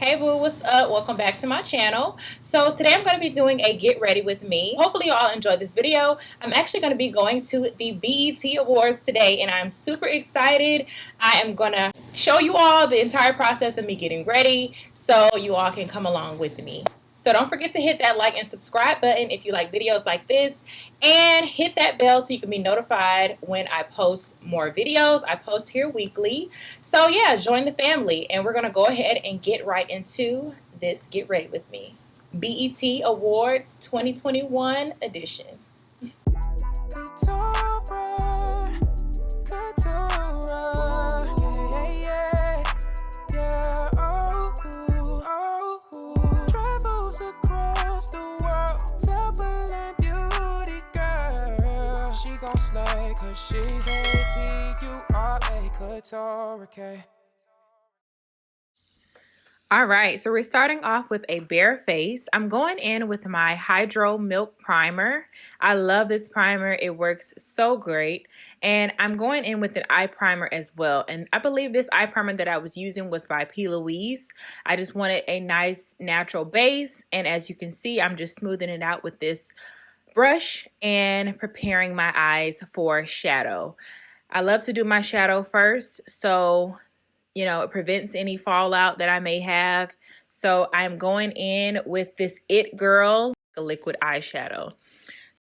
Hey boo, what's up? Welcome back to my channel. So today I'm going to be doing a get ready with me. Hopefully you all enjoyed this video. I'm actually going to be going to the BET Awards today and I'm super excited. I am going to show you all the entire process of me getting ready so you all can come along with me. So don't forget to hit that like and subscribe button if you like videos like this, and hit that bell so you can be notified when I post more videos. I post here weekly. So yeah, join the family, and we're going to go ahead and get right into this Get Ready With Me. BET Awards 2021 edition. Ktura, yeah, travels across the world, Timberland beauty girl. She gon' slay 'cause she KturaKayMUA, Ktura. All right, so we're starting off with a bare face. I'm going in with my Hydro Milk Primer. I love this primer. It works so great. And I'm going in with an eye primer as well. And I believe this eye primer that I was using was by P. Louise. I just wanted a nice natural base. And as you can see, I'm just smoothing it out with this brush and preparing my eyes for shadow. I love to do my shadow first, so you know, it prevents any fallout that I may have. So I'm going in with this It Girl, a liquid eyeshadow.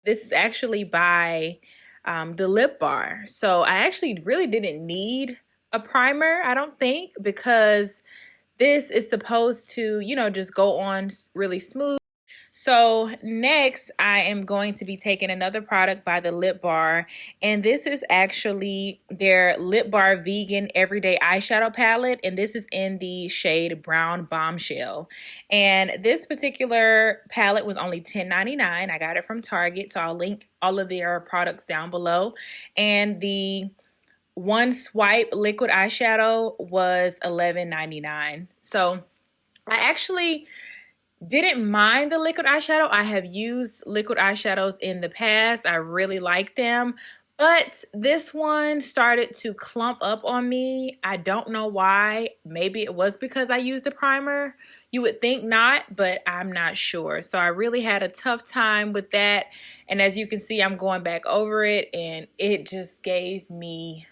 This is actually by the Lip Bar. So I actually really didn't need a primer, I don't think, because this is supposed to, you know, just go on really smooth. So next, I am going to be taking another product by the Lip Bar, and this is actually their Lip Bar Vegan Everyday Eyeshadow Palette, and this is in the shade Brown Bombshell. And this particular palette was only $10.99. I got it from Target, so I'll link all of their products down below. And the one swipe liquid eyeshadow was $11.99. So I actually didn't mind the liquid eyeshadow. I have used liquid eyeshadows in the past. I really like them. But this one started to clump up on me. I don't know why. Maybe it was because I used a primer. You would think not, but I'm not sure. So I really had a tough time with that. And as you can see, I'm going back over it and it just gave me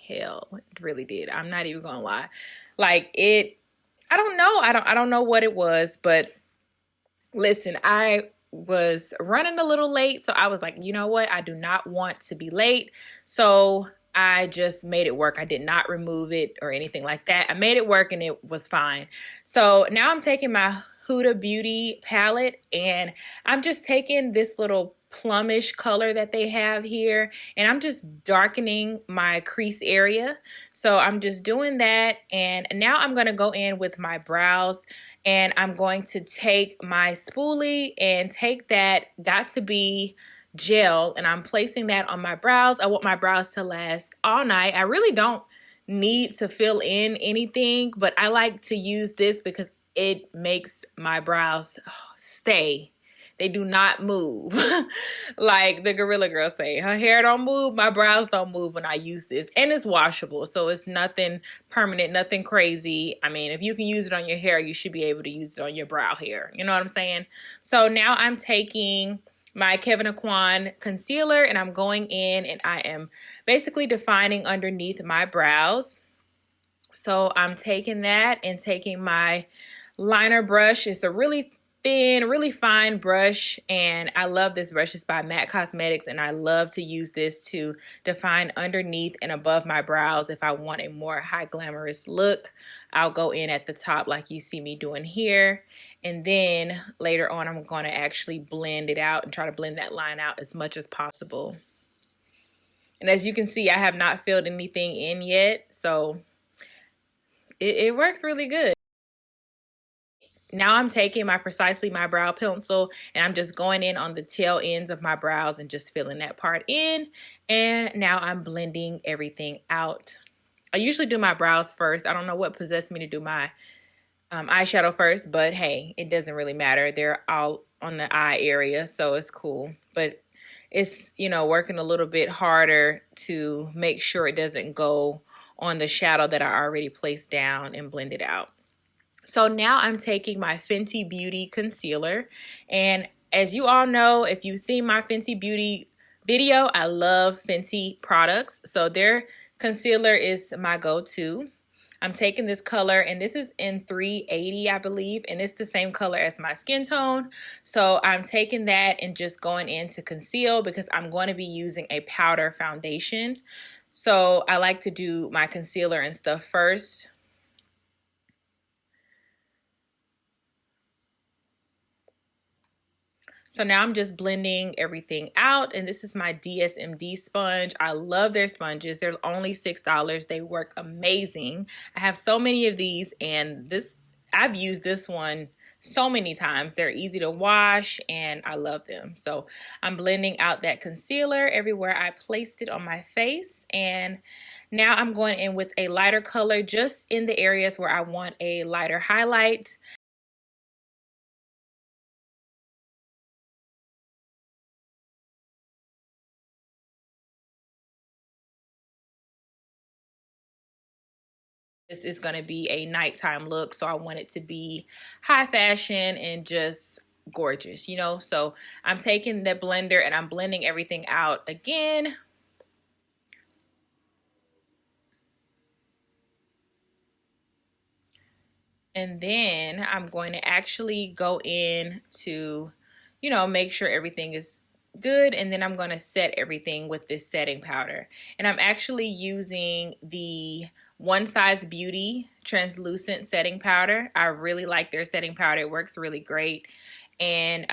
hell. It really did. I'm not even gonna lie. Like I don't know. I don't know what it was, but listen, I was running a little late, so I was like, you know what? I do not want to be late. So I just made it work. I did not remove it or anything like that. I made it work and it was fine. So now I'm taking my Huda Beauty palette and I'm just taking this little plumish color that they have here and I'm just darkening my crease area. So I'm just doing that, and now I'm going to go in with my brows. And I'm going to take my spoolie and take that Got To Be gel, and I'm placing that on my brows. I want my brows to last all night. I really don't need to fill in anything, but I like to use this because it makes my brows stay. They do not move. Like the Gorilla Girl say, her hair don't move, my brows don't move when I use this. And it's washable, so it's nothing permanent, nothing crazy. I mean, if you can use it on your hair, you should be able to use it on your brow hair. You know what I'm saying? So now I'm taking my Kevyn Aucoin concealer and I'm going in and I am basically defining underneath my brows. So I'm taking that and taking my liner brush. It's a really thin, really fine brush, and I love this brush. It's by MAC Cosmetics, and I love to use this to define underneath and above my brows. If I want a more high glamorous look, I'll go in at the top like you see me doing here, and then later on I'm going to actually blend it out and try to blend that line out as much as possible. And as you can see, I have not filled anything in yet, so it works really good. Now I'm taking my Precisely My Brow Pencil and I'm just going in on the tail ends of my brows and just filling that part in. And now I'm blending everything out. I usually do my brows first. I don't know what possessed me to do my eyeshadow first, but hey, it doesn't really matter. They're all on the eye area, so it's cool. But it's, you know, working a little bit harder to make sure it doesn't go on the shadow that I already placed down and blended out. So now I'm taking my Fenty Beauty concealer, and as you all know, if you've seen my Fenty Beauty video, I love Fenty products. So their concealer is my go-to. I'm taking this color, and this is in 380, I believe, and it's the same color as my skin tone. So I'm taking that and just going in to conceal because I'm going to be using a powder foundation. So I like to do my concealer and stuff first. So now I'm just blending everything out, and this is my DSMD sponge. I love their sponges. They're only $6. They work amazing. I have so many of these, and I've used this one so many times. They're easy to wash, and I love them. So I'm blending out that concealer everywhere I placed it on my face, and now I'm going in with a lighter color just in the areas where I want a lighter highlight. This is going to be a nighttime look, so I want it to be high fashion and just gorgeous, you know? So I'm taking the blender and I'm blending everything out again. And then I'm going to actually go in to, you know, make sure everything is good, and then I'm going to set everything with this setting powder. And I'm actually using the One Size Beauty translucent setting powder. I really like their setting powder. It works really great. And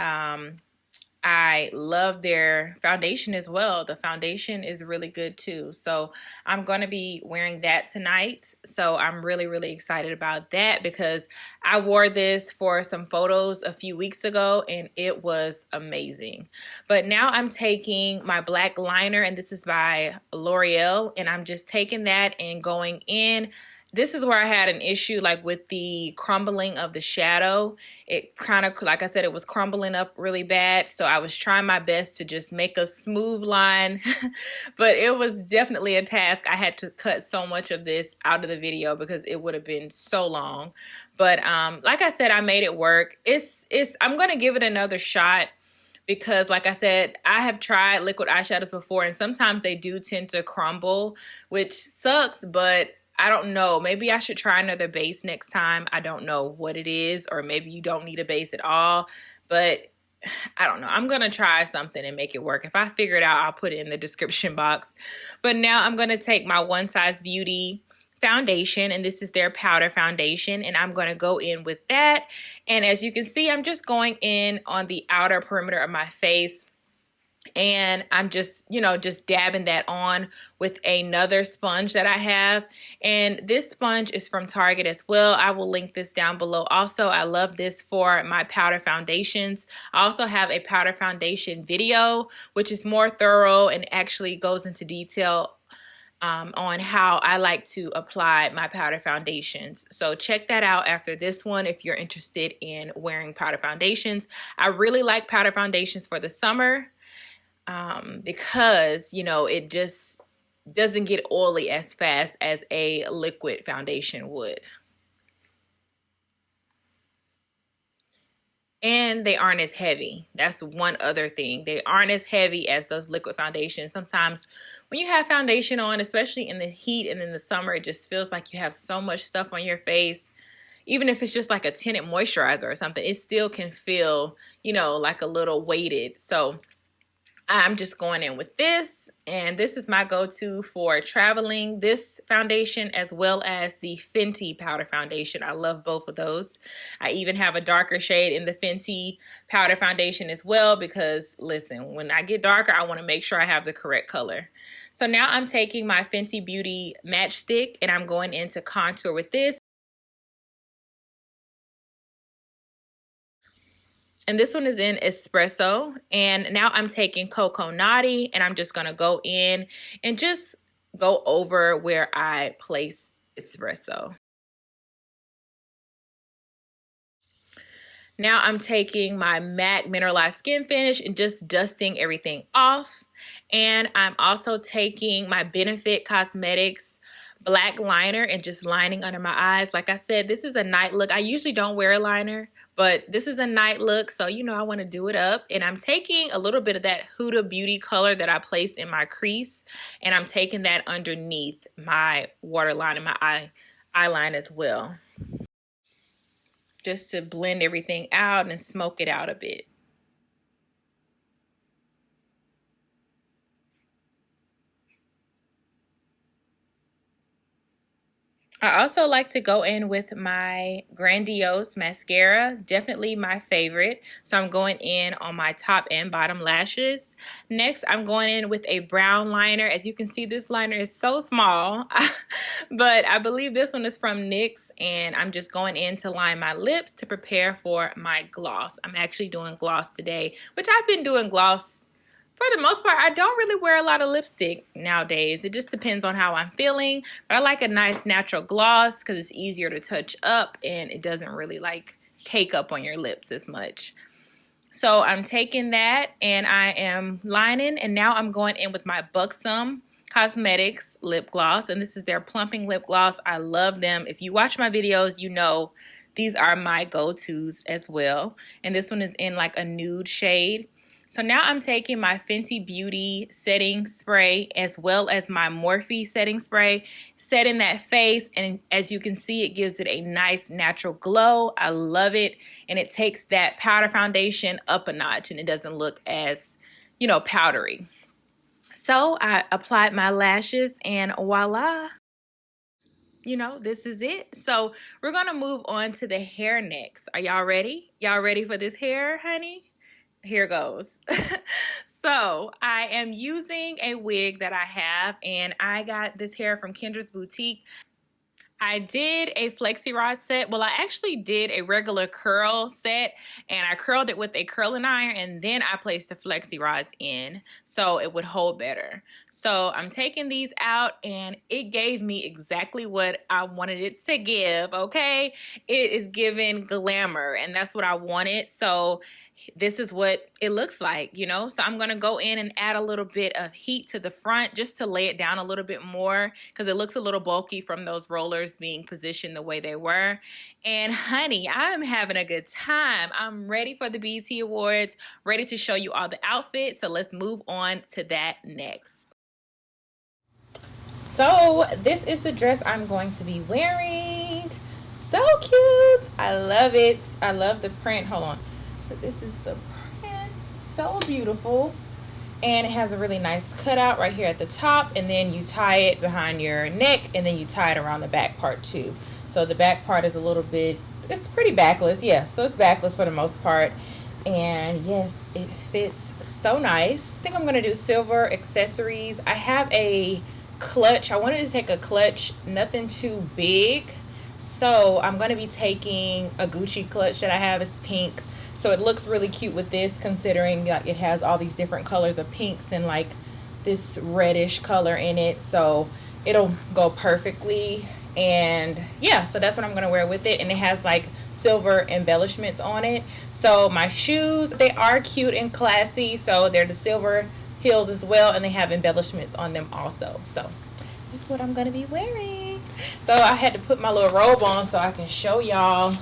I love their foundation as well. The foundation is really good too. So I'm going to be wearing that tonight. So I'm really, really excited about that because I wore this for some photos a few weeks ago and it was amazing. But now I'm taking my black liner, and this is by L'Oreal, and I'm just taking that and going in. This is where I had an issue, like with the crumbling of the shadow. It kind of, like I said, it was crumbling up really bad. So I was trying my best to just make a smooth line, but it was definitely a task. I had to cut so much of this out of the video because it would have been so long. But like I said, I made it work. I'm going to give it another shot because, like I said, I have tried liquid eyeshadows before, and sometimes they do tend to crumble, which sucks, but I don't know. Maybe I should try another base next time. I don't know what it is, or maybe you don't need a base at all, but I don't know. I'm going to try something and make it work. If I figure it out, I'll put it in the description box. But now I'm going to take my One Size Beauty foundation, and this is their powder foundation, and I'm going to go in with that. And as you can see, I'm just going in on the outer perimeter of my face. And I'm just, you know, just dabbing that on with another sponge that I have. And this sponge is from Target as well. I will link this down below. Also, I love this for my powder foundations. I also have a powder foundation video, which is more thorough and actually goes into detail on how I like to apply my powder foundations. So check that out after this one if you're interested in wearing powder foundations. I really like powder foundations for the summer. Because, you know, it just doesn't get oily as fast as a liquid foundation would. And they aren't as heavy. That's one other thing. They aren't as heavy as those liquid foundations. Sometimes when you have foundation on, especially in the heat and in the summer, it just feels like you have so much stuff on your face. Even if it's just like a tinted moisturizer or something, it still can feel, you know, like a little weighted. So I'm just going in with this, and this is my go-to for traveling, this foundation as well as the Fenty powder foundation. I love both of those. I even have a darker shade in the Fenty powder foundation as well because, listen, when I get darker, I want to make sure I have the correct color. So now I'm taking my Fenty Beauty matchstick, and I'm going in to contour with this. And this one is in Espresso. And now I'm taking Coco Naughty, and I'm just going to go in and just go over where I place Espresso. Now I'm taking my MAC Mineralized Skin Finish and just dusting everything off. And I'm also taking my Benefit Cosmetics black liner and just lining under my eyes. Like I said, this is a night look. I usually don't wear a liner, but this is a night look, so you know I want to do it up. And I'm taking a little bit of that Huda Beauty color that I placed in my crease, and I'm taking that underneath my waterline and my eyeline as well, just to blend everything out and smoke it out a bit. I also like to go in with my Grandiose mascara, definitely my favorite. So I'm going in on my top and bottom lashes. Next, I'm going in with a brown liner. As you can see, this liner is so small, but I believe this one is from NYX, and I'm just going in to line my lips to prepare for my gloss. I'm actually doing gloss today, which I've been doing gloss for the most part. I don't really wear a lot of lipstick nowadays. It just depends on how I'm feeling. But I like a nice natural gloss because it's easier to touch up and it doesn't really like cake up on your lips as much. So I'm taking that and I am lining, and now I'm going in with my Buxom Cosmetics lip gloss, and this is their plumping lip gloss. I love them. If you watch my videos, you know these are my go-tos as well. And this one is in like a nude shade. So now I'm taking my Fenty Beauty setting spray as well as my Morphe setting spray, setting that face, and as you can see, it gives it a nice natural glow. I love it, and it takes that powder foundation up a notch, and it doesn't look as, you know, powdery. So I applied my lashes, and voila. You know, this is it. So we're going to move on to the hair next. Are y'all ready? Y'all ready for this hair, honey? Here goes. So I am using a wig that I have, and I got this hair from Kendra's Boutique. I did a flexi rod set. Well, I actually did a regular curl set, and I curled it with a curling iron, and then I placed the flexi rods in so it would hold better. So I'm taking these out, and it gave me exactly what I wanted it to give, okay? It is giving glamour, and that's what I wanted. So this is what it looks like, you know? So I'm gonna go in and add a little bit of heat to the front just to lay it down a little bit more because it looks a little bulky from those rollers being positioned the way they were. And honey, I'm having a good time. I'm ready for the BET Awards, ready to show you all the outfits. So let's move on to that next. So this is the dress I'm going to be wearing. So cute. I love it. I love the print. Hold on. But this is the print. So beautiful. And it has a really nice cutout right here at the top, and then you tie it behind your neck, and then you tie it around the back part too. So the back part is a little bit, it's pretty backless, yeah, so it's backless for the most part. And yes, it fits so nice. I think I'm gonna do silver accessories. I have a clutch. I wanted to take a clutch, nothing too big, so I'm gonna be taking a Gucci clutch that I have. It's pink. So it looks really cute with this, considering like it has all these different colors of pinks and like this reddish color in it. So it'll go perfectly. And yeah, so that's what I'm gonna wear with it. And it has like silver embellishments on it. So my shoes, they are cute and classy. So they're the silver heels as well, and they have embellishments on them also. So this is what I'm gonna be wearing. So I had to put my little robe on so I can show y'all,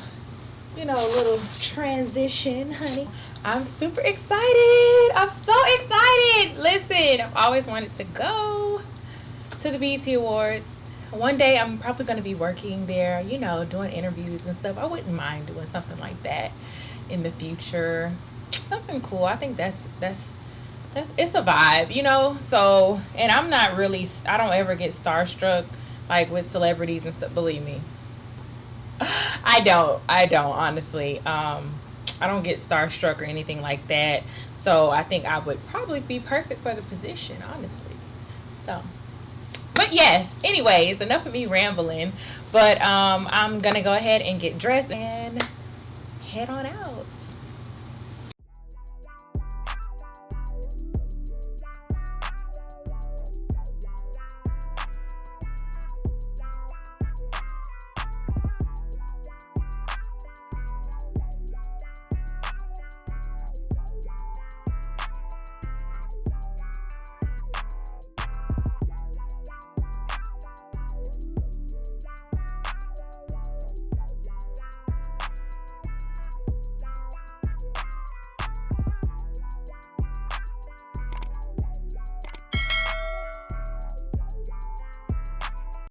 you know, a little transition, honey. I'm super excited. I'm so excited. Listen, I've always wanted to go to the BET Awards. One day I'm probably going to be working there, you know, doing interviews and stuff. I wouldn't mind doing something like that in the future. Something cool. I think that's it's a vibe, you know. So, and I'm not really, I don't ever get starstruck like with celebrities and stuff, believe me. I don't honestly. I don't get starstruck or anything like that. So I think I would probably be perfect for the position, honestly. So, but yes, anyways, enough of me rambling. But I'm gonna go ahead and get dressed and head on out.